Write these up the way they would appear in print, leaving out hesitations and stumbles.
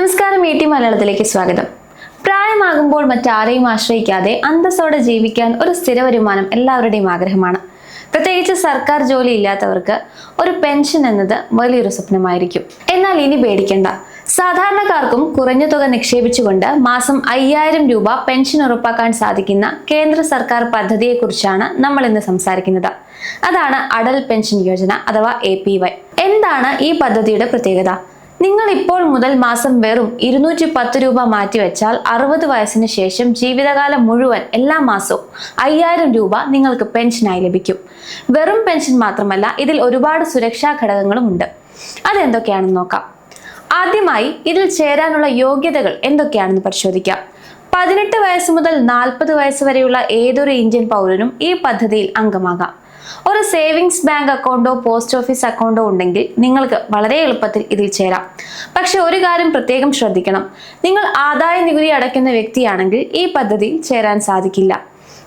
നമസ്കാരം, മലയാളത്തിലേക്ക് സ്വാഗതം. പ്രായമാകുമ്പോൾ മറ്റാരെയും ആശ്രയിക്കാതെ അന്തസ്സോടെ ജീവിക്കാൻ ഒരു സ്ഥിര വരുമാനം എല്ലാവരുടെയും ആഗ്രഹമാണ്. പ്രത്യേകിച്ച് സർക്കാർ ജോലി ഇല്ലാത്തവർക്ക് ഒരു പെൻഷൻ എന്നത് വലിയൊരു സ്വപ്നമായിരിക്കും. എന്നാൽ ഇനി പേടിക്കേണ്ട. സാധാരണക്കാർക്കും കുറഞ്ഞ തുക നിക്ഷേപിച്ചുകൊണ്ട് മാസം 5000 രൂപ പെൻഷൻ ഉറപ്പാക്കാൻ സാധിക്കുന്ന കേന്ദ്ര സർക്കാർ പദ്ധതിയെക്കുറിച്ചാണ് നമ്മൾ ഇന്ന് സംസാരിക്കുന്നത്. അതാണ് അടൽ പെൻഷൻ യോജന അഥവാ APY. എന്താണ് ഈ പദ്ധതിയുടെ പ്രത്യേകത? നിങ്ങൾ ഇപ്പോൾ മുതൽ മാസം വെറും 210 രൂപ മാറ്റിവെച്ചാൽ 60 വയസ്സിന് ശേഷം ജീവിതകാലം മുഴുവൻ എല്ലാ മാസവും 5000 രൂപ നിങ്ങൾക്ക് പെൻഷനായി ലഭിക്കും. വെറും പെൻഷൻ മാത്രമല്ല, ഇതിൽ ഒരുപാട് സുരക്ഷാ ഘടകങ്ങളും ഉണ്ട്. അതെന്തൊക്കെയാണെന്ന് നോക്കാം. ആദ്യമായി ഇതിൽ ചേരാനുള്ള യോഗ്യതകൾ എന്തൊക്കെയാണെന്ന് പരിശോധിക്കാം. 18 വയസ്സ് മുതൽ 40 വയസ്സ് വരെയുള്ള ഏതൊരു ഇന്ത്യൻ പൗരനും ഈ പദ്ധതിയിൽ അംഗമാകാം. ഒരു സേവിങ്സ് ബാങ്ക് അക്കൗണ്ടോ പോസ്റ്റ് ഓഫീസ് അക്കൗണ്ടോ ഉണ്ടെങ്കിൽ നിങ്ങൾക്ക് വളരെ എളുപ്പത്തിൽ ഇതിൽ ചേരാം. പക്ഷെ ഒരു കാര്യം പ്രത്യേകം ശ്രദ്ധിക്കണം. നിങ്ങൾ ആദായ നികുതി അടയ്ക്കുന്ന വ്യക്തിയാണെങ്കിൽ ഈ പദ്ധതിയിൽ ചേരാൻ സാധിക്കില്ല.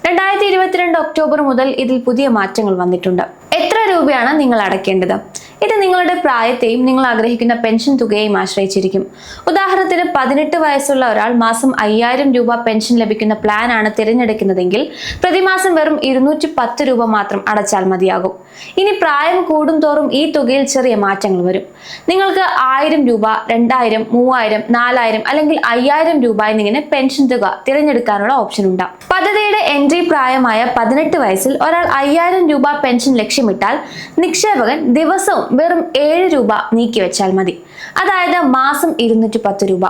2022 ഒക്ടോബർ മുതൽ ഇതിൽ പുതിയ മാറ്റങ്ങൾ വന്നിട്ടുണ്ട്. എത്ര രൂപയാണ് നിങ്ങൾ അടയ്ക്കേണ്ടത്? ഇത് നിങ്ങളുടെ പ്രായത്തെയും നിങ്ങൾ ആഗ്രഹിക്കുന്ന പെൻഷൻ തുകയെയും ആശ്രയിച്ചിരിക്കും. ഉദാഹരണത്തിന് 18 വയസ്സുള്ള ഒരാൾ മാസം 5000 രൂപ പെൻഷൻ ലഭിക്കുന്ന പ്ലാൻ ആണ് തിരഞ്ഞെടുക്കുന്നതെങ്കിൽ പ്രതിമാസം വെറും 210 രൂപ മാത്രം അടച്ചാൽ മതിയാകും. ഇനി പ്രായം കൂടും തോറും ഈ തുകയിൽ ചെറിയ മാറ്റങ്ങൾ വരും. നിങ്ങൾക്ക് 1000 രൂപ, 2000, 3000, 4000 അല്ലെങ്കിൽ 5000 രൂപ എന്നിങ്ങനെ പെൻഷൻ തുക തിരഞ്ഞെടുക്കാനുള്ള ഓപ്ഷൻ ഉണ്ടാകും. പദ്ധതിയുടെ എൻട്രി പ്രായമായ 18 വയസ്സിൽ ഒരാൾ 5000 രൂപ പെൻഷൻ ലക്ഷ്യമിട്ടാൽ നിക്ഷേപകൻ ദിവസവും വെറും 7 രൂപ നീക്കിവെച്ചാൽ മതി. അതായത് മാസം 210 രൂപ.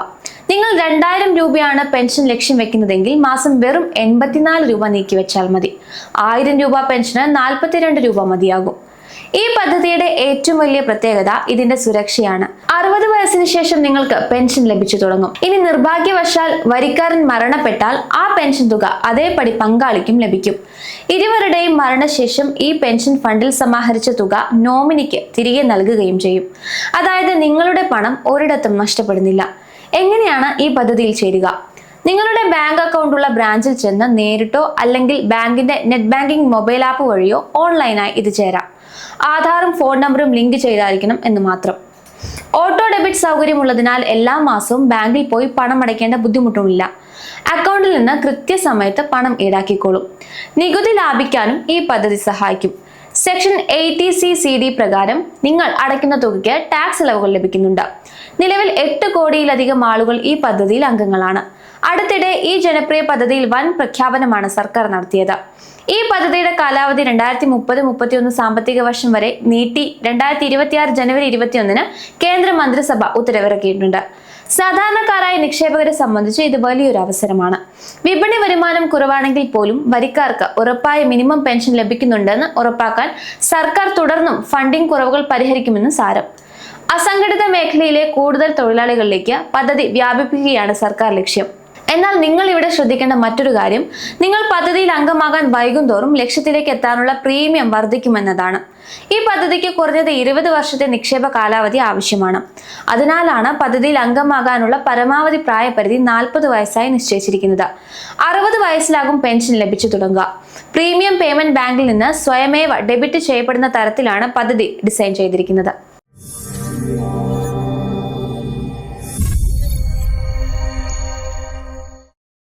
നിങ്ങൾ 2000 രൂപയാണ് പെൻഷൻ ലക്ഷ്യം വെക്കുന്നതെങ്കിൽ മാസം വെറും 84 രൂപ നീക്കിവെച്ചാൽ മതി. 1000 രൂപ പെൻഷന് 42 രൂപ മതിയാകും. ഈ പദ്ധതിയുടെ ഏറ്റവും വലിയ പ്രത്യേകത ഇതിന്റെ സുരക്ഷയാണ്. 60 വയസ്സിന് ശേഷം നിങ്ങൾക്ക് പെൻഷൻ ലഭിച്ചു തുടങ്ങും. ഇനി നിർഭാഗ്യവശാൽ വരിക്കാരൻ മരണപ്പെട്ടാൽ ആ പെൻഷൻ തുക അതേപടി പങ്കാളിക്കും ലഭിക്കും. ഇരുവരുടെയും മരണശേഷം ഈ പെൻഷൻ ഫണ്ടിൽ സമാഹരിച്ച തുക നോമിനിക്ക് തിരികെ നൽകുകയും ചെയ്യും. അതായത് നിങ്ങളുടെ പണം ഒരിടത്തും നഷ്ടപ്പെടുന്നില്ല. എങ്ങനെയാണ് ഈ പദ്ധതിയിൽ ചേരുക? നിങ്ങളുടെ ബാങ്ക് അക്കൗണ്ടുള്ള ബ്രാഞ്ചിൽ ചെന്ന് നേരിട്ടോ അല്ലെങ്കിൽ ബാങ്കിന്റെ നെറ്റ് ബാങ്കിംഗ് മൊബൈൽ ആപ്പ് വഴിയോ ഓൺലൈനായി ഇത് ചേരാം. ആധാറും ഫോൺ നമ്പറും ലിങ്ക് ചെയ്തായിരിക്കണം എന്ന് മാത്രം. ഓട്ടോ ഡെബിറ്റ് സൗകര്യമുള്ളതിനാൽ എല്ലാ മാസവും ബാങ്കിൽ പോയി പണം അടയ്ക്കേണ്ട ബുദ്ധിമുട്ടുമില്ല. അക്കൗണ്ടിൽ നിന്ന് കൃത്യസമയത്ത് പണം ഈടാക്കിക്കോളും. നികുതി ലാഭിക്കാനും ഈ പദ്ധതി സഹായിക്കും. സെക്ഷൻ 80C(CD) പ്രകാരം നിങ്ങൾ അടയ്ക്കുന്ന തുകയ്ക്ക് ടാക്സ് ഇളവുകൾ ലഭിക്കുന്നുണ്ട്. നിലവിൽ 8 കോടിയിലധികം ആളുകൾ ഈ പദ്ധതിയിൽ അംഗങ്ങളാണ്. അടുത്തിടെ ഈ ജനപ്രിയ പദ്ധതിയിൽ വൻ പ്രഖ്യാപനമാണ് സർക്കാർ നടത്തിയത്. ഈ പദ്ധതിയുടെ കാലാവധി 2030-31 സാമ്പത്തിക വർഷം വരെ നീട്ടി 2026 ജനുവരി 21 കേന്ദ്ര മന്ത്രിസഭ ഉത്തരവിറക്കിയിട്ടുണ്ട്. സാധാരണക്കാരായ നിക്ഷേപകരെ സംബന്ധിച്ച് ഇത് വലിയൊരു അവസരമാണ്. വിപണി വരുമാനം കുറവാണെങ്കിൽ പോലും വരിക്കാർക്ക് ഉറപ്പായ മിനിമം പെൻഷൻ ലഭിക്കുന്നുണ്ടെന്ന് ഉറപ്പാക്കാൻ സർക്കാർ തുടർന്നും ഫണ്ടിംഗ് കുറവുകൾ പരിഹരിക്കുമെന്ന് സാരം. അസംഘടിത മേഖലയിലെ കൂടുതൽ തൊഴിലാളികളിലേക്ക് പദ്ധതി വ്യാപിപ്പിക്കുകയാണ് സർക്കാർ ലക്ഷ്യം. എന്നാൽ നിങ്ങൾ ഇവിടെ ശ്രദ്ധിക്കേണ്ട മറ്റൊരു കാര്യം, നിങ്ങൾ പദ്ധതിയിൽ അംഗമാകാൻ വൈകുന്തോറും ലക്ഷ്യത്തിലേക്ക് എത്താനുള്ള പ്രീമിയം വർദ്ധിക്കുമെന്നതാണ്. ഈ പദ്ധതിക്ക് കുറഞ്ഞത് 20 വർഷത്തെ നിക്ഷേപ കാലാവധി ആവശ്യമാണ്. അതിനാലാണ് പദ്ധതിയിൽ അംഗമാകാനുള്ള പരമാവധി പ്രായപരിധി 40 വയസ്സായി നിശ്ചയിച്ചിരിക്കുന്നത്. 60 വയസ്സിലാകും പെൻഷൻ ലഭിച്ചു തുടങ്ങുക. പ്രീമിയം പേയ്മെന്റ് ബാങ്കിൽ നിന്ന് സ്വയമേവ ഡെബിറ്റ് ചെയ്യപ്പെടുന്ന തരത്തിലാണ് പദ്ധതി ഡിസൈൻ ചെയ്തിരിക്കുന്നത്.